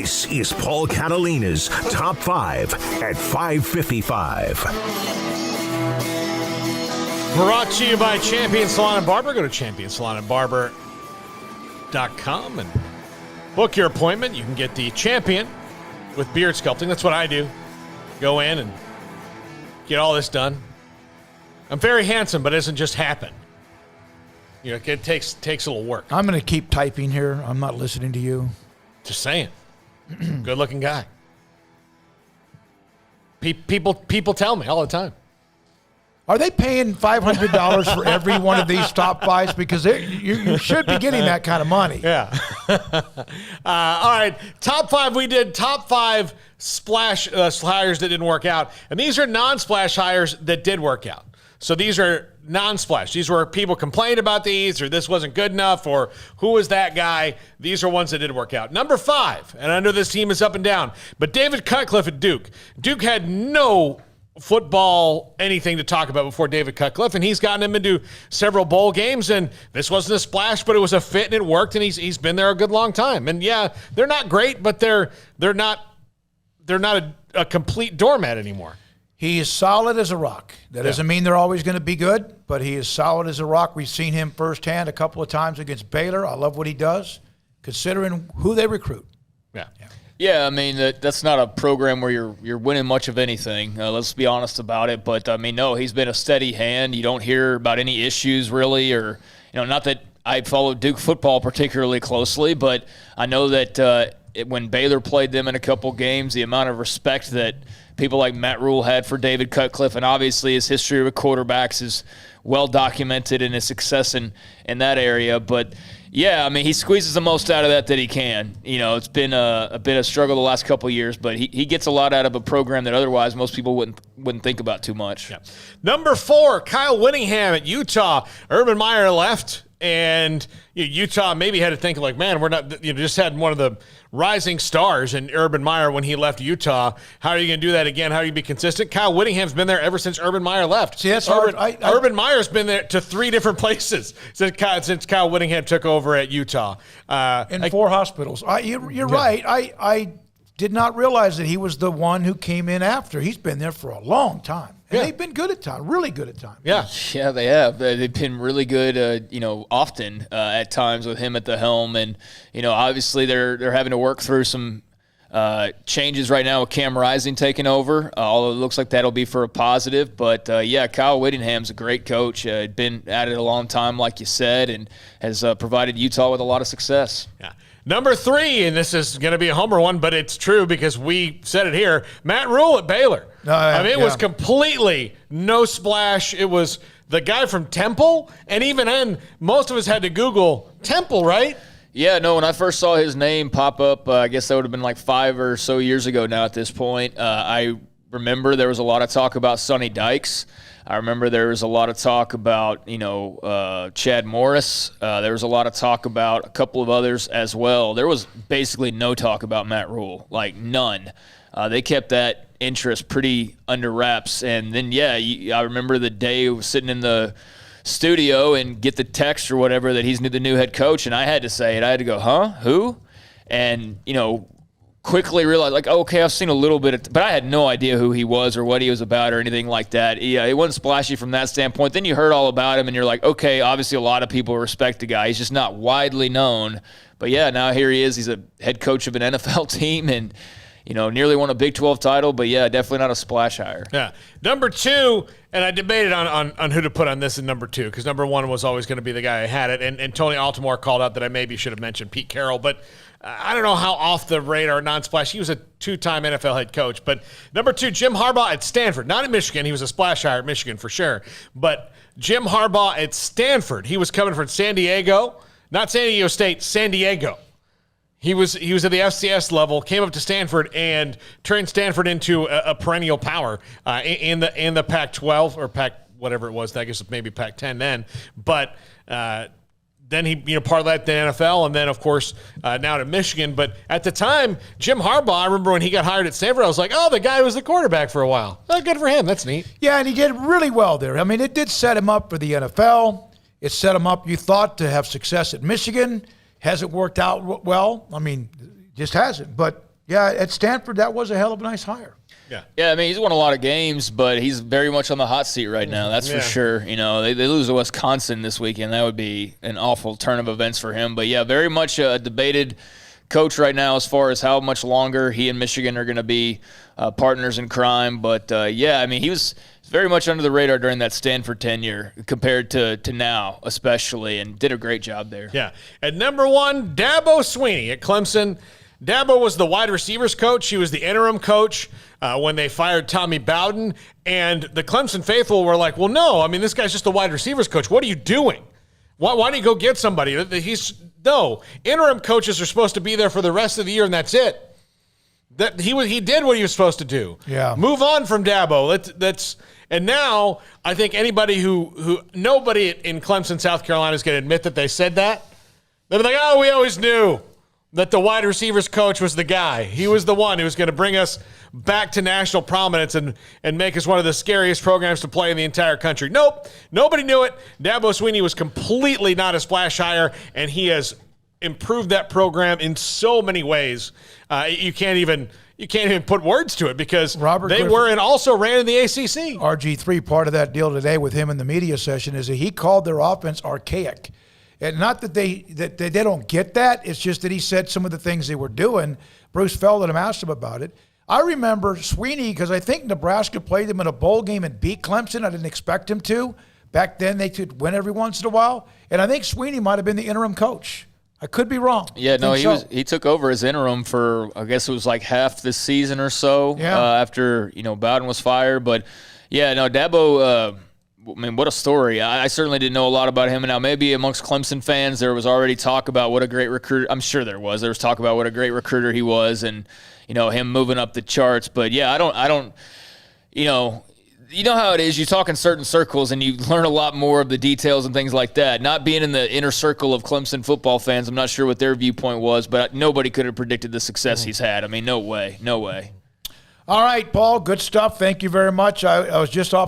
This is Paul Catalina's Top 5 at 5:55. Brought to you by Champion Salon and Barber. Go to championsalonandbarber.com and book your appointment. You can get the Champion with beard sculpting. That's what I do. Go in and get all this done. I'm very handsome, but it doesn't just happen. You know, it takes a little work. I'm going to keep typing here. I'm not listening to you. Just saying. Good-looking guy. People tell me all the time. Are they paying $500 for every one of these top fives? Because you should be getting that kind of money. Yeah. All right. Top 5. We did top 5 splash hires that didn't work out. And these are non-splash hires that did work out. So these are non-splash. These were people complained about these, or this wasn't good enough, or who was that guy? These are ones that did work out. Number 5, and I know this team is up and down, but David Cutcliffe at Duke. Duke had no football anything to talk about before David Cutcliffe, and he's gotten him into several bowl games, and this wasn't a splash, but it was a fit, and it worked, and he's been there a good long time. And yeah, they're not great, but they're not a complete doormat anymore. He is solid as a rock. That doesn't mean they're always going to be good, but he is solid as a rock. We've seen him firsthand a couple of times against Baylor. I love what he does, considering who they recruit. Yeah, I mean, that's not a program where you're winning much of anything. Let's be honest about it. But, I mean, no, he's been a steady hand. You don't hear about any issues really, or, not that I followed Duke football particularly closely, but I know that when Baylor played them in a couple games, the amount of respect that people like Matt Rule had for David Cutcliffe, and obviously his history with quarterbacks is well documented in his success in that area. But, yeah, I mean, he squeezes the most out of that he can. It's been a bit of struggle the last couple of years, but he gets a lot out of a program that otherwise most people wouldn't think about too much. Yeah. Number 4, Kyle Whittingham at Utah. Urban Meyer left, and Utah maybe had to think like, man, we're not, just had one of the rising stars in Urban Meyer when he left Utah. How are you going to do that again? How are you going to be consistent? Kyle Whittingham's been there ever since Urban Meyer left. See, that's hard. Urban Meyer's been there to 3 different places since Kyle Whittingham took over at Utah. In 4 hospitals. You're right. I did not realize that he was the one who came in after. He's been there for a long time. And they've been good at times, really good at times. Yeah, they have. They've been really good, often at times with him at the helm. And, obviously they're having to work through some changes right now with Cam Rising taking over, although it looks like that'll be for a positive. But, Kyle Whittingham's a great coach. Been at it a long time, like you said, and has provided Utah with a lot of success. Yeah. Number 3, and this is going to be a homer one, but it's true because we said it here, Matt Rule at Baylor. It was completely no splash. It was the guy from Temple, and even then, most of us had to Google Temple, right? Yeah, no, when I first saw his name pop up, I guess that would have been like 5 or so years ago now at this point. I remember there was a lot of talk about Sonny Dykes. I remember there was a lot of talk about, Chad Morris. There was a lot of talk about a couple of others as well. There was basically no talk about Matt Rule, like none. They kept that interest pretty under wraps. And then, I remember the day I was sitting in the studio and get the text or whatever that he's the new head coach, and I had to say it. I had to go, huh? Who? And, quickly realized, like, okay, I've seen a little bit, but I had no idea who he was or what he was about or anything like that. Yeah, it wasn't splashy from that standpoint. Then you heard all about him, and you're like, okay, obviously a lot of people respect the guy. He's just not widely known. But, now here he is. He's a head coach of an NFL team and, nearly won a Big 12 title. But, definitely not a splash hire. Yeah. Number 2, and I debated on who to put on this in number 2 because number 1 was always going to be the guy I had it. And Tony Altimore called out that I maybe should have mentioned Pete Carroll. But I don't know how off the radar non-splash. He was a 2-time NFL head coach. But number 2, Jim Harbaugh at Stanford. Not at Michigan. He was a splash hire at Michigan for sure. But Jim Harbaugh at Stanford. He was coming from San Diego. Not San Diego State, San Diego. He was at the FCS level, came up to Stanford, and turned Stanford into a perennial power in the Pac-12 or Pac whatever it was. I guess maybe Pac-10 then. But then he parlayed the NFL, and then, of course, now to Michigan. But at the time, Jim Harbaugh, I remember when he got hired at Stanford, I was like, oh, the guy was the quarterback for a while. Oh, good for him. That's neat. Yeah, and he did really well there. I mean, it did set him up for the NFL. It set him up, you thought, to have success at Michigan. Hasn't worked out well. I mean, just hasn't. But Yeah, at Stanford, that was a hell of a nice hire. Yeah, I mean, he's won a lot of games, but he's very much on the hot seat right now. That's for sure. You know, they lose to Wisconsin this weekend. That would be an awful turn of events for him. But, yeah, very much a debated coach right now as far as how much longer he and Michigan are going to be partners in crime. But, yeah, I mean, he was very much under the radar during that Stanford tenure compared to now especially, and did a great job there. Yeah. At number 1, Dabo Sweeney at Clemson. Dabo was the wide receivers coach. He was the interim coach when they fired Tommy Bowden. And the Clemson faithful were like, well, no, I mean, this guy's just the wide receivers coach. What are you doing? Why don't you go get somebody? No, interim coaches are supposed to be there for the rest of the year, and that's it. That he did what he was supposed to do. Yeah. Move on from Dabo. And now I think anybody who nobody in Clemson, South Carolina is going to admit that they said that. They're like, oh, we always knew that the wide receivers coach was the guy. He was the one who was going to bring us back to national prominence and make us one of the scariest programs to play in the entire country. Nope, nobody knew it. Dabo Sweeney was completely not a splash hire, and he has improved that program in so many ways. You can't even put words to it because they were and also ran in the ACC. RG3, part of that deal today with him in the media session is that he called their offense archaic. And not that they don't get that. It's just that he said some of the things they were doing. Bruce Feldman asked him about it. I remember Sweeney, because I think Nebraska played them in a bowl game and beat Clemson. I didn't expect him to. Back then, they could win every once in a while. And I think Sweeney might have been the interim coach. I could be wrong. Yeah, no, he took over as interim for, I guess it was like half the season or so after, Bowden was fired. But, yeah, no, Dabo, I mean, what a story. I certainly didn't know a lot about him. And now maybe amongst Clemson fans, there was already talk about what a great recruiter. I'm sure there was. There was talk about what a great recruiter he was and, him moving up the charts. But, yeah, I don't, you know how it is. You talk in certain circles and you learn a lot more of the details and things like that. Not being in the inner circle of Clemson football fans, I'm not sure what their viewpoint was, but nobody could have predicted the success he's had. I mean, no way. All right, Paul, good stuff. Thank you very much. I was just off